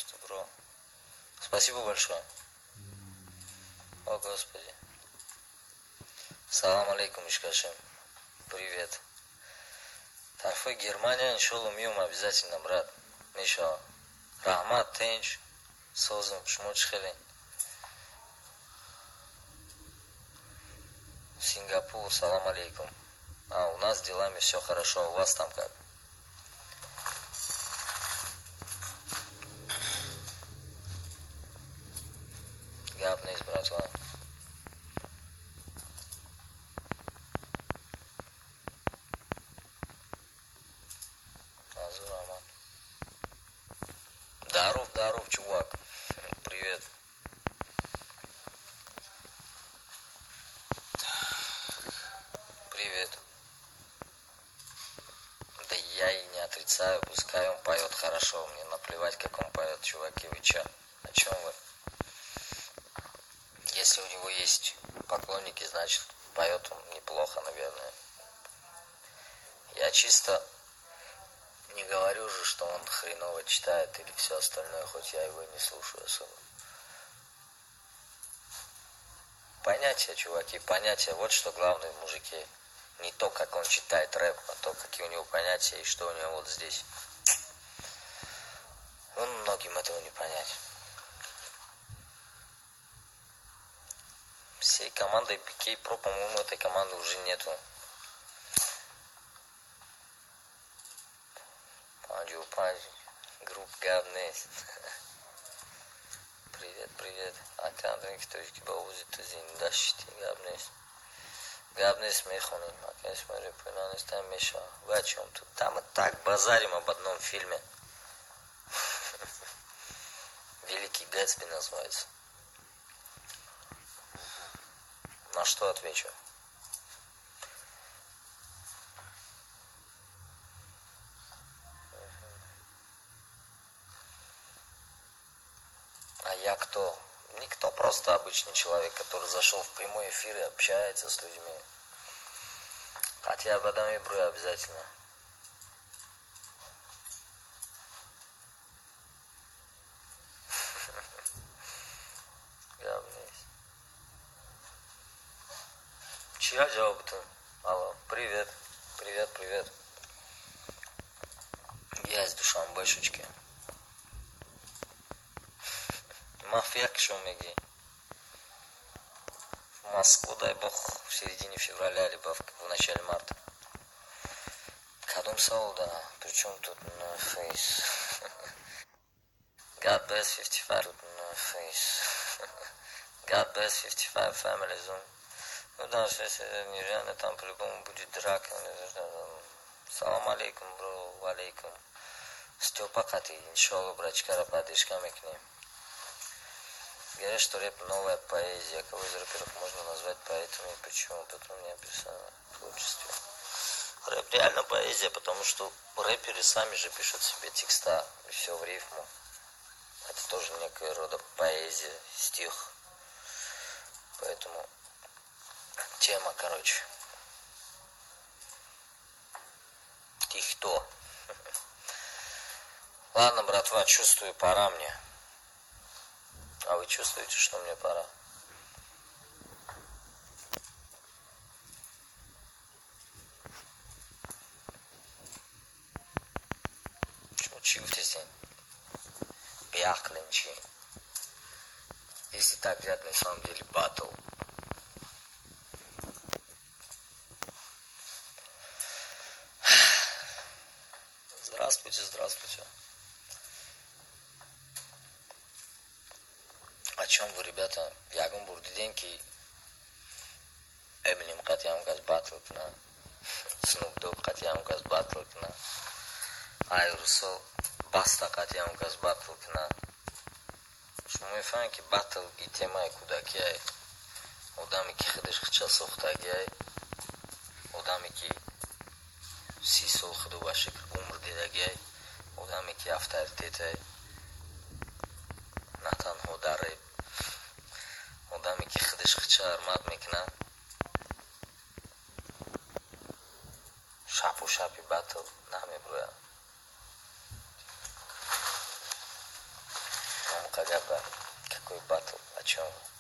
просто, бро. Спасибо большое. О, Господи. Салам алейкум, Ишкашим. Привет. Тарфы Германия, иншалла, миум обязательно, брат. Иншалла. Рахмат, тенч, созым, шмучхели. Сингапур, салам алейкум. А, у нас с делами все хорошо, у вас там как? Гапнись, братва. Азур Аман. Здоров, здоров, чувак. Привет. Привет. Да я и не отрицаю, пускай он поет хорошо. Мне наплевать, как он поет, чуваки, вы чё? О чем вы? Если у него есть поклонники, значит, поет он неплохо, наверное. Я чисто не говорю же, что он хреново читает или все остальное, хоть я его и не слушаю особо. Понятия, чуваки, понятия. Вот что главное в мужике. Не то, как он читает рэп, а то, какие у него понятия и что у него вот здесь. Ну, многим этого не понять. Всей командой PK Pro, по-моему, этой команды уже нету. Панджи, групп Габнес. Привет, привет. Атяндрин, киточки баузит тузин, дашти Габнес. Габнес мехоним, акес мэри пынанес там меша. Вы о чем тут? Там и так базарим об одном фильме. Великий Гэтсби называется. На что отвечу? А я кто? Никто, просто обычный человек, который зашел в прямой эфир и общается с людьми. Хотя об этом и брю обязательно. Чья жауба-то? Алло, привет. Привет, привет. Я из Душанбе-шечки. Мафия Кшумеги. В Москву, дай бог, в середине февраля, либо в начале марта. Кадум Саул, да. Причем тут no face. God bless 55. Тут no face. God bless 55 family zone. Ну да, если нереально, там по-любому будет драка. Салам алейкум, бро, алейкум. Степа Кати, иншалла, брачкара, поддержка мекнем. Говорят, что рэп новая поэзия. Кого из рэперов можно назвать поэтами? Почему? Тут у меня написано в творчестве. Рэп реально поэзия, потому что рэперы сами же пишут себе текста. И все в рифму. Это тоже некая рода поэзия, стих. Поэтому тема, короче. Ты кто? Ладно, братва, чувствую, пора мне. А вы чувствуете, что мне пора? Чувствуете? Бяхленчи. Если так взять, на самом деле, батл. Здравствуйте, здравствуйте. О чем вы, ребята? Ягум бурдиденки. Эминем катямгаз батл кна. Снуп Дог катямгаз батл кна. Айрусо баста катямгаз батл кна. Шумо мефаҳмед ки батл и темаи кӯдакиае. Одаме ки худаш хича сохтагиае. Одаме ки 30 сол худу ба шакл умр дидагиае. Одаме ки авторитетае. На танҳо дар рэп. Одаме ки худаш хича ҳурмат мекунад. Шапу шапи батл намеброяд. Кагаба. Какой батл? О чем вы?